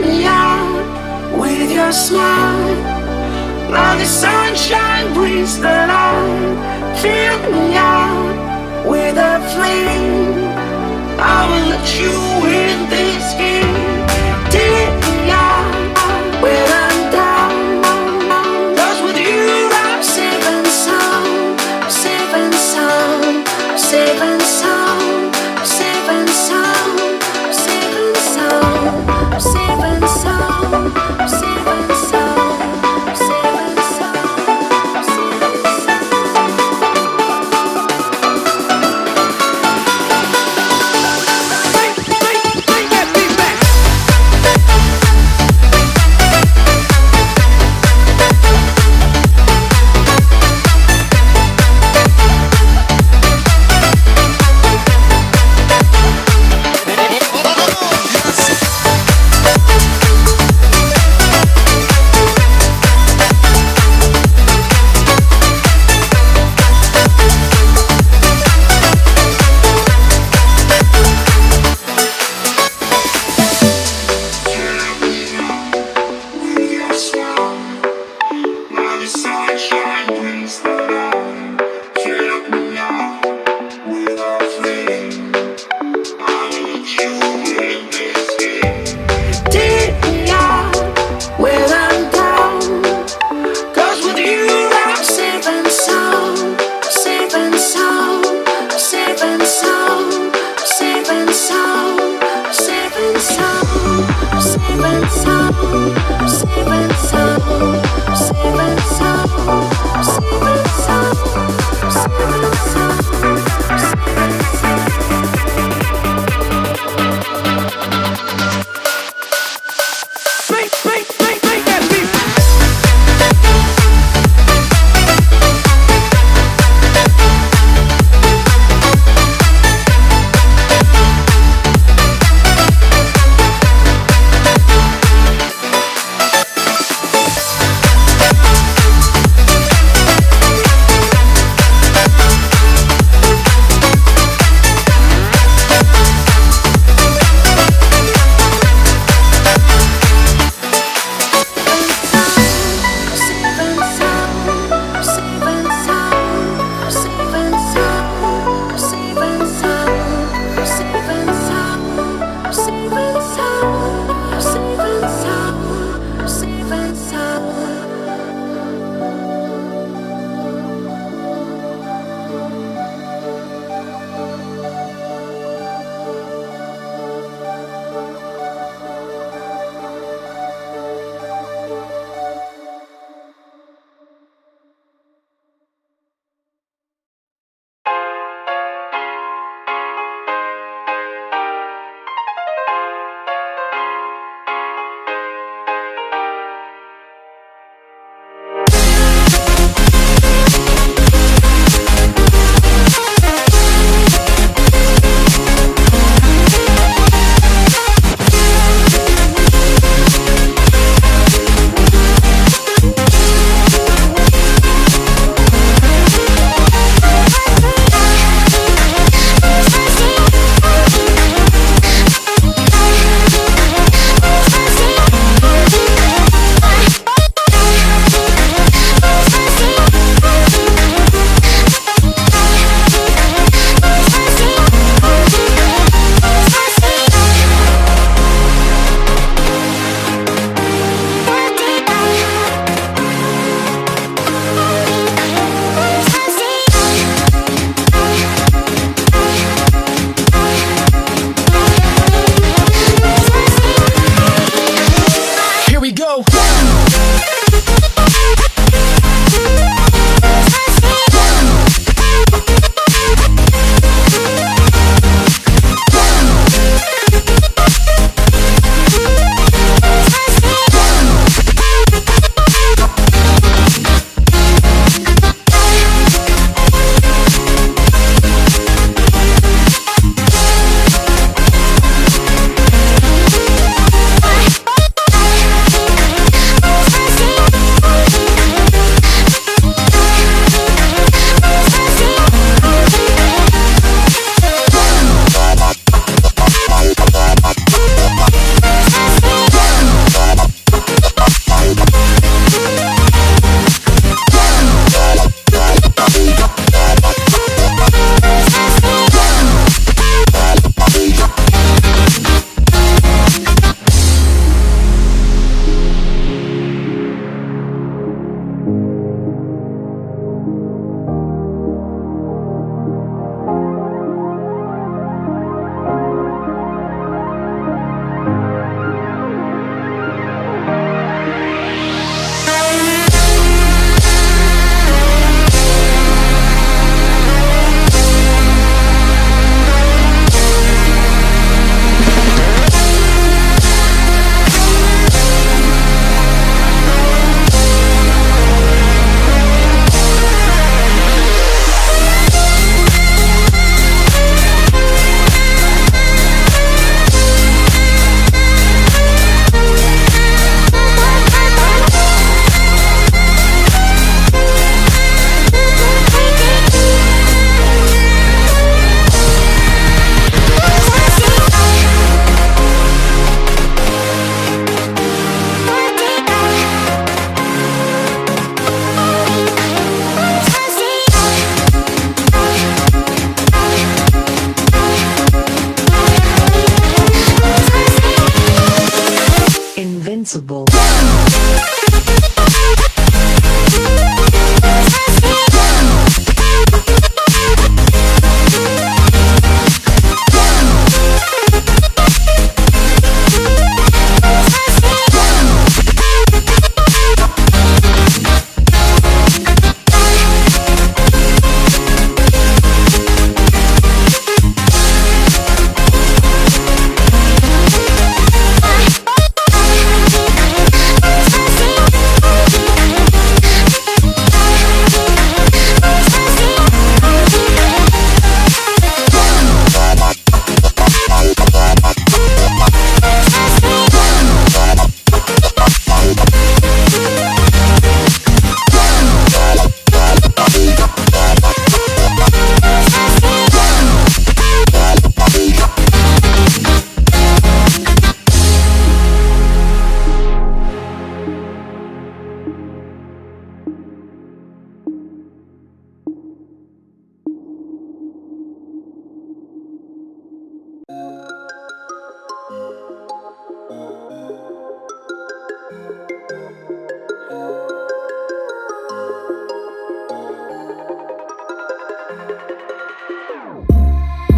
me out with your smile. Now the sunshine brings the light. Fill me out with a flame. I will let you in this game. Take me out when I'm down. 'Cause with you I'm safe and sound. I'm safe and sound. I'm safe and sound. I'm safe and sound. I'm safe and sound. I'm safe and sound. I'm safe and sound. I'm safe and sound. I'm safe and sound. possible.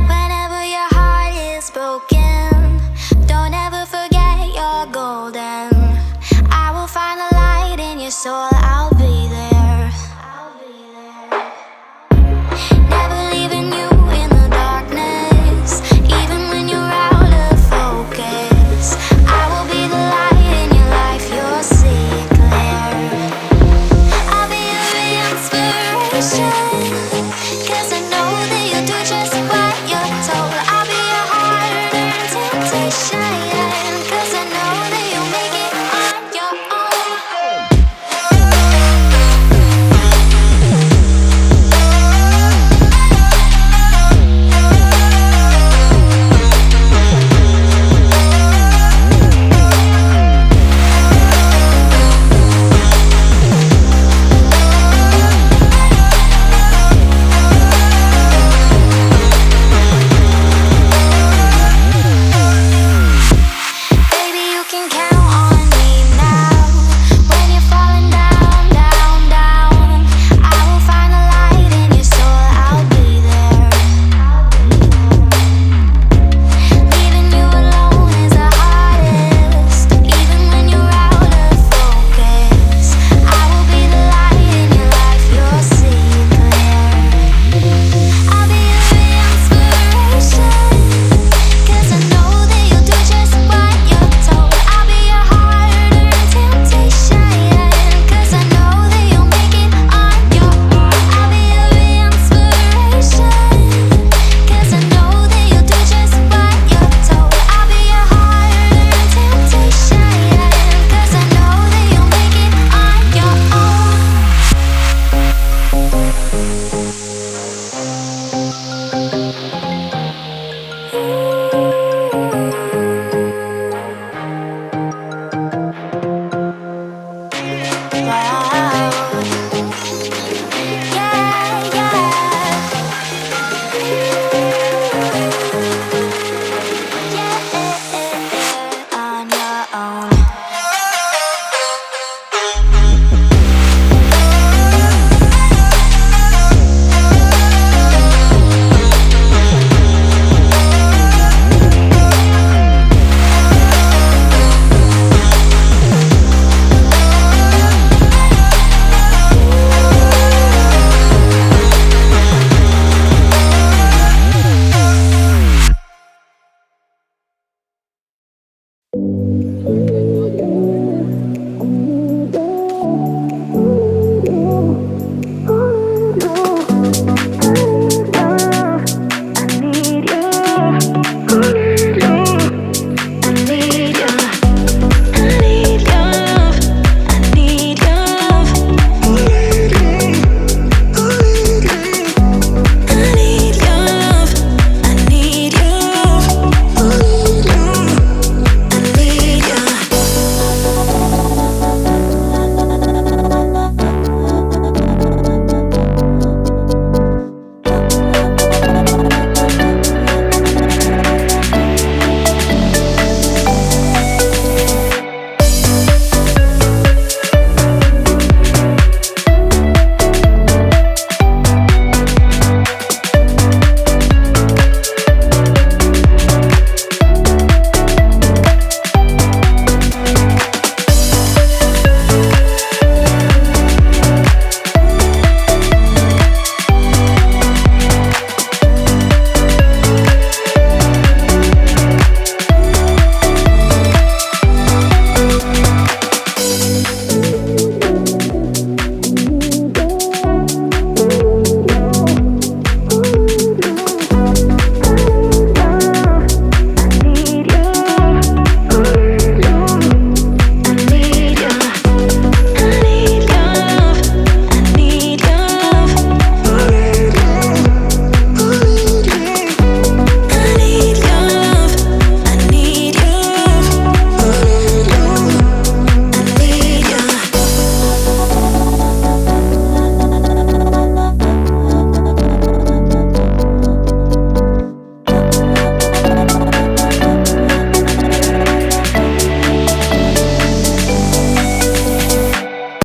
Whenever your heart is broken, don't ever forget you're golden. I will find the light in your soul, I'll be there. Never leaving you in the darkness, even when you're out of focus. I will be the light in your life, you'll see it clear. I'll be your inspiration, 'cause I know that you'll do just what you're told. I'll be your heart-earned temptation, 'cause I know that you'll make it on your own. Baby, you can count on me now. When you're falling down, down, down, I will find the light in your soul, I'll be there. Leaving you alone is the hardest, even when you're out of focus. I will be the light in your life, you'll see it clear. I'll be your inspiration, 'cause I know that you'll do just what you're told. I'll be your heart-earned temptation, 'cause I know that you'll make it on your own. I'll be your inspiration, 'cause I know that you'll do just what you're told. I'll be your heart-earned temptation, 'cause I know that you'll make it on your own. Wow. Yeah, yeah. On your own.